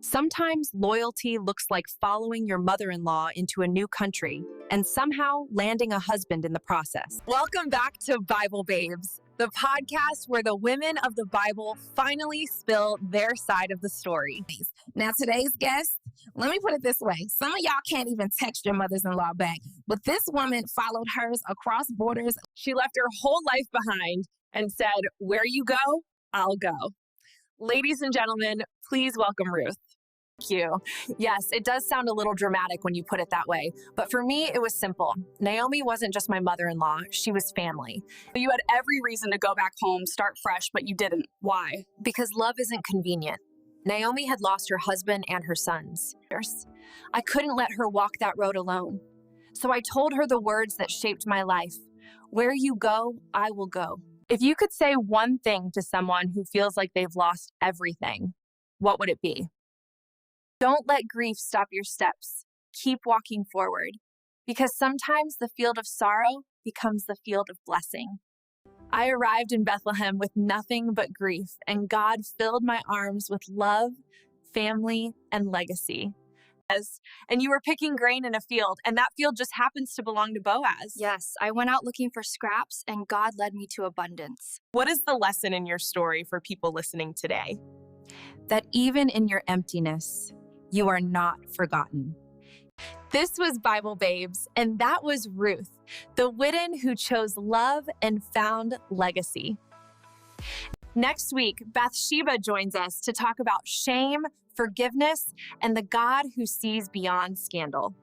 Sometimes loyalty looks like following your mother-in-law into a new country and somehow landing a husband in the process. Welcome back to Bible Babes, the podcast where the women of the Bible finally spill their side of the story. Now, today's guest, let me put it this way. Some of y'all can't even text your mothers-in-law back, but this woman followed hers across borders. She left her whole life behind and said, "Where you go, I'll go." Ladies and gentlemen, please welcome Ruth. Thank you. Yes, it does sound a little dramatic when you put it that way, but for me, it was simple. Naomi wasn't just my mother-in-law, she was family. You had every reason to go back home, start fresh, but you didn't. Why? Because love isn't convenient. Naomi had lost her husband and her sons. I couldn't let her walk that road alone. So I told her the words that shaped my life. Where you go, I will go. If you could say one thing to someone who feels like they've lost everything, what would it be? Don't let grief stop your steps. Keep walking forward, because sometimes the field of sorrow becomes the field of blessing. I arrived in Bethlehem with nothing but grief, and God filled my arms with love, family, and legacy. And you were picking grain in a field, and that field just happens to belong to Boaz. Yes, I went out looking for scraps, and God led me to abundance. What is the lesson in your story for people listening today? That even in your emptiness, you are not forgotten. This was Bible Babes, and that was Ruth, the widow who chose love and found legacy. Next week, Bathsheba joins us to talk about shame, forgiveness, and the God who sees beyond scandal.